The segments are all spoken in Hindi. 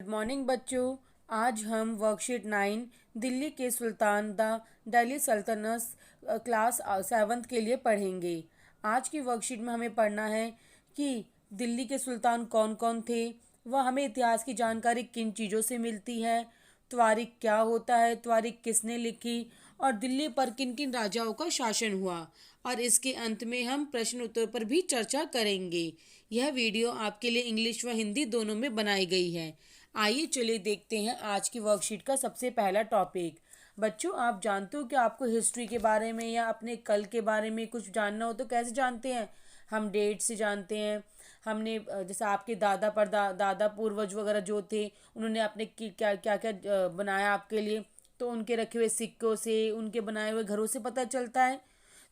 गुड मॉर्निंग बच्चों। आज हम वर्कशीट 9 दिल्ली के सुल्तान द दिल्ली सल्तनत क्लास 7th के लिए पढ़ेंगे। आज की वर्कशीट में हमें पढ़ना है कि दिल्ली के सुल्तान कौन कौन थे, वह हमें इतिहास की जानकारी किन चीज़ों से मिलती है, त्वारिख क्या होता है, त्वारिख किसने लिखी और दिल्ली पर किन किन राजाओं का शासन हुआ। और इसके अंत में हम प्रश्न उत्तर पर भी चर्चा करेंगे। यह वीडियो आपके लिए इंग्लिश व हिंदी दोनों में बनाई गई है। आइए चलिए देखते हैं आज की वर्कशीट का सबसे पहला टॉपिक। बच्चों, आप जानते हो कि आपको हिस्ट्री के बारे में या अपने कल के बारे में कुछ जानना हो तो कैसे जानते हैं? हम डेट से जानते हैं। हमने जैसे आपके दादा पूर्वज वगैरह जो थे, उन्होंने अपने क्या क्या क्या बनाया आपके लिए, तो उनके रखे हुए सिक्कों से, उनके बनाए हुए घरों से पता चलता है।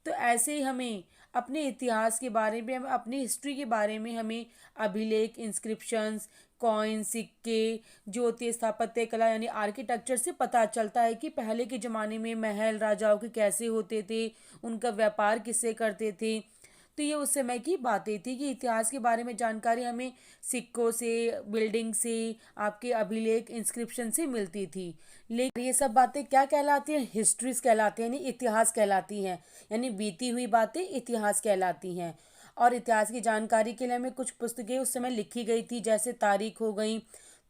तो ऐसे ही हमें अपने इतिहास के बारे में, अपनी हिस्ट्री के बारे में हमें अभिलेख, इंस्क्रिप्शंस, कॉइन, सिक्के, ज्योति स्थापत्य कला यानी आर्किटेक्चर से पता चलता है कि पहले के ज़माने में महल राजाओं के कैसे होते थे, उनका व्यापार किससे करते थे। तो ये उस समय की बातें थी कि इतिहास के बारे में जानकारी हमें सिक्कों से, बिल्डिंग से, आपके अभिलेख, इंस्क्रिप्शन से मिलती थी। लेकिन ये सब बातें क्या कहलाती हैं? हिस्ट्रीज कहलाती हैं, यानी इतिहास कहलाती हैं। यानी बीती हुई बातें इतिहास कहलाती हैं। और इतिहास की जानकारी के लिए हमें कुछ पुस्तकें उस समय लिखी गई थी, जैसे तारीख हो गई,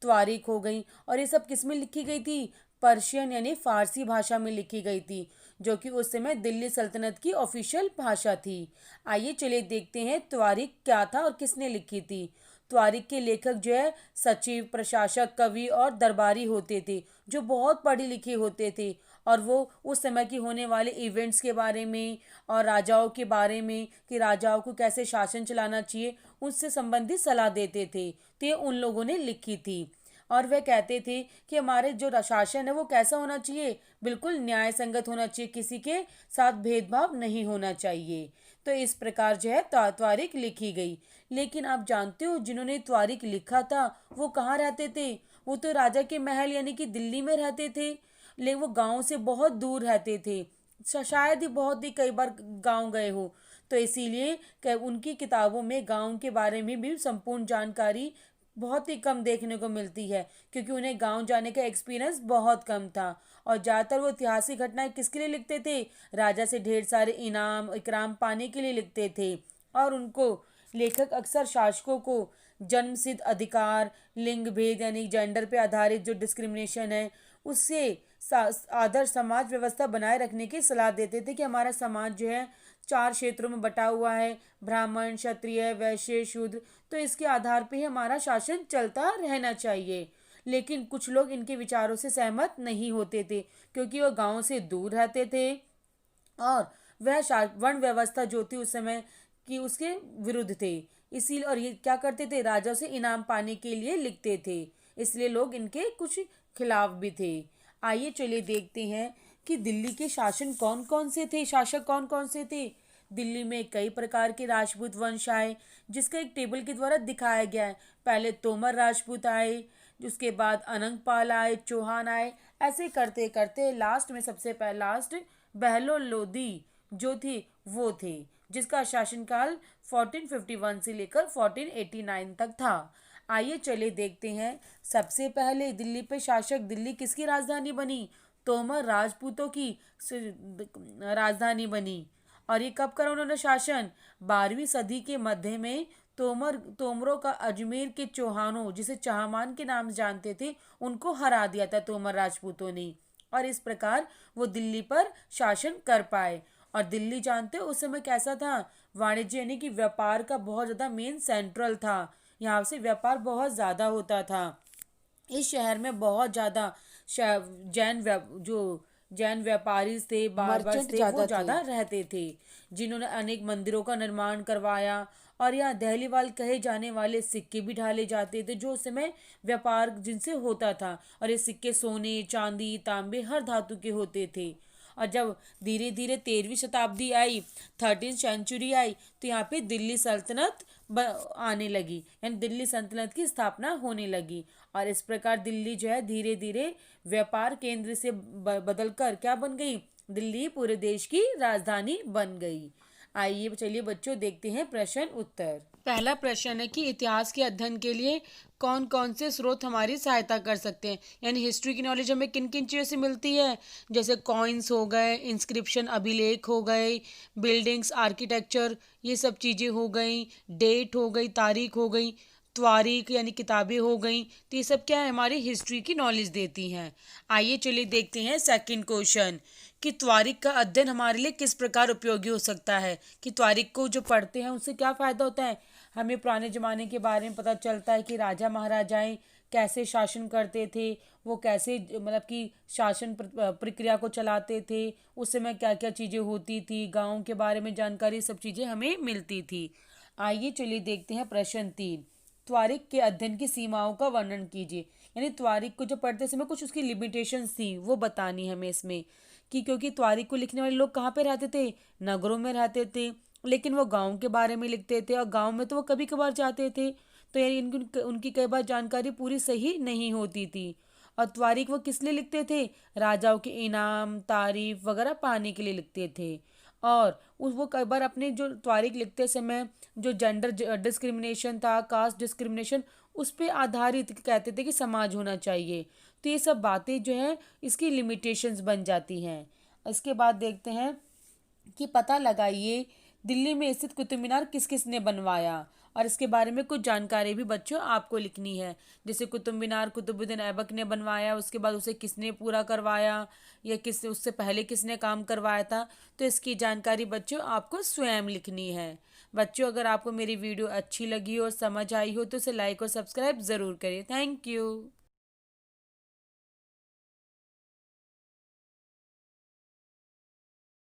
त्वारीख हो गई। और ये सब किस में लिखी गई थी? पर्शियन यानी फारसी भाषा में लिखी गई थी, जो कि उस समय दिल्ली सल्तनत की ऑफिशियल भाषा थी। आइए चलिए देखते हैं त्वारीख क्या था और किसने लिखी थी। त्वारीख के लेखक जो है सचिव, प्रशासक, कवि और दरबारी होते थे, जो बहुत पढ़े लिखे होते थे। और वो उस समय की होने वाले इवेंट्स के बारे में और राजाओं के बारे में कि राजाओं को कैसे शासन चलाना चाहिए, उससे संबंधित सलाह देते थे। तो ये उन लोगों ने लिखी थी। और वह कहते थे कि हमारे जो शासन है वो कैसा होना चाहिए? बिल्कुल न्याय संगत होना चाहिए, किसी के साथ भेदभाव नहीं होना चाहिए। तो इस प्रकार जो है त्वारीख लिखी गई। लेकिन आप जानते हो जिन्होंने त्वारीख लिखा था वो कहाँ रहते थे? वो तो राजा के महल यानी कि दिल्ली में रहते थे, लेकिन वो गांव से बहुत दूर रहते थे। शायद ही बहुत ही कई बार गांव गए हो। तो इसीलिए उनकी किताबों में गांव के बारे में भी संपूर्ण जानकारी बहुत ही कम देखने को मिलती है, क्योंकि उन्हें गांव जाने का एक्सपीरियंस बहुत कम था। और ज़्यादातर वो ऐतिहासिक घटनाएं किसके लिए लिखते थे? राजा से ढेर सारे इनाम इकराम पाने के लिए लिखते थे। और उनको लेखक अक्सर शासकों को जन्मसिद्ध अधिकार, लिंग भेद यानी जेंडर पे आधारित जो डिस्क्रिमिनेशन है, उससे आदर्श समाज व्यवस्था बनाए रखने की सलाह देते थे कि हमारा समाज जो है 4 क्षेत्रों में बटा हुआ है, ब्राह्मण, क्षत्रिय, वैश्य, शूद्र। तो इसके आधार पे ही हमारा शासन चलता रहना चाहिए। लेकिन कुछ लोग इनके विचारों से सहमत नहीं होते थे, क्योंकि वो गांव से दूर रहते थे और वह वर्ण व्यवस्था जो थी उस समय की उसके विरुद्ध थे। इसीलिए और ये क्या करते थे? राजा से इनाम पाने के लिए लिखते थे, इसलिए लोग इनके कुछ खिलाफ भी थे। आइए चलिए देखते हैं कि दिल्ली के शासन कौन कौन से थे, शासक कौन कौन से थे। दिल्ली में कई प्रकार के राजपूत वंश आए, जिसका एक टेबल के द्वारा दिखाया गया है। पहले तोमर राजपूत आए, उसके बाद अनंगपाल आए, चौहान आए, ऐसे करते करते लास्ट में सबसे पहले लास्ट बहलोल लोधी जो थी वो थे, जिसका शासनकाल 1451 से लेकर 1489 तक था। आइए चलिए देखते हैं। सबसे पहले दिल्ली पे शासक, दिल्ली किसकी राजधानी बनी? तोमर राजपूतों की राजधानी बनी। और ये कब करा उन्होंने शासन? 12वीं सदी के मध्य में तोमरों का अजमेर के चौहानों, जिसे चाहमान के नाम जानते थे, उनको हरा दिया था तोमर राजपूतों ने। और इस प्रकार वो दिल्ली पर शासन कर पाए। और दिल्ली जानते हो उस समय कैसा था? वाणिज्य यानी कि व्यापार का बहुत ज़्यादा मेन सेंट्रल था। यहाँ से व्यापार बहुत ज़्यादा होता था। इस शहर में बहुत ज़्यादा जो जैन व्यापारी थे, बार्बर्स थे, वो ज़्यादा रहते थे, जिन्होंने अनेक मंदिरों का निर्माण करवाया। और यहाँ दहलीवाल कहे जाने वाले सिक्के भी ढाले जाते थे, जो उस समय व्यापार जिनसे होता था। और ये सिक्के सोने, चांदी, तांबे, हर धातु के होते थे। और जब धीरे धीरे 13वीं शताब्दी आई, 13th सेंचुरी आई, तो यहाँ पे दिल्ली सल्तनत आने लगी, यानी दिल्ली सल्तनत की स्थापना होने लगी। और इस प्रकार दिल्ली जो है धीरे धीरे व्यापार केंद्र से बदलकर क्या बन गई? दिल्ली पूरे देश की राजधानी बन गई। आइए चलिए बच्चों देखते हैं प्रश्न उत्तर। पहला प्रश्न है कि इतिहास के अध्ययन के लिए कौन कौन से स्रोत हमारी सहायता कर सकते हैं, यानी हिस्ट्री की नॉलेज हमें किन किन चीज़ों से मिलती है। जैसे कॉइन्स हो गए, इंस्क्रिप्शन अभिलेख हो गए, बिल्डिंग्स आर्किटेक्चर, ये सब चीज़ें हो गई, डेट हो गई, तारीख हो गई, त्वारीख यानी किताबें हो गई। तो ये सब क्या है, हमारी हिस्ट्री की नॉलेज देती हैं। आइए चलिए देखते हैं सेकंड क्वेश्चन कि त्वारीख का अध्ययन हमारे लिए किस प्रकार उपयोगी हो सकता है, कि त्वारीख को जो पढ़ते हैं उससे क्या फ़ायदा होता है। हमें पुराने ज़माने के बारे में पता चलता है कि राजा महाराजाएं कैसे शासन करते थे, वो कैसे मतलब कि शासन प्रक्रिया को चलाते थे, उस समय क्या क्या चीज़ें होती थी, गाँव के बारे में जानकारी, सब चीज़ें हमें मिलती थी। आइए चलिए देखते हैं प्रश्न 3, त्वारीख के अध्ययन की सीमाओं का वर्णन कीजिए। यानी त्वारीख को जो पढ़ते समय कुछ उसकी लिमिटेशंस थी वो बतानी है हमें इसमें, कि क्योंकि त्वारीख को लिखने वाले लोग कहाँ पे रहते थे, नगरों में रहते थे, लेकिन वो गांव के बारे में लिखते थे और गांव में तो वो कभी कभार जाते थे, तो यानी उनकी कई बार जानकारी पूरी सही नहीं होती थी। और त्वारीख वो किस लिए लिखते थे, राजाओं के इनाम तारीफ वगैरह पाने के लिए लिखते थे। और उस वो कई बार अपने जो त्वारीख लिखते समय जो जेंडर डिस्क्रिमिनेशन था, कास्ट डिस्क्रिमिनेशन, उस पे आधारित कहते थे कि समाज होना चाहिए। तो ये सब बातें जो है इसकी लिमिटेशंस बन जाती हैं। इसके बाद देखते हैं कि पता लगाइए दिल्ली में स्थित कुतुब मीनार किस किस ने बनवाया, और इसके बारे में कुछ जानकारी भी बच्चों आपको लिखनी है। जैसे कुतुब मीनार कुतुबुद्दीन ऐबक ने बनवाया, उसके बाद उसे किसने पूरा करवाया, या किस उससे पहले किसने काम करवाया था, तो इसकी जानकारी बच्चों आपको स्वयं लिखनी है। बच्चों अगर आपको मेरी वीडियो अच्छी लगी हो और समझ आई हो तो इसे लाइक और सब्सक्राइब ज़रूर करें। Thank you.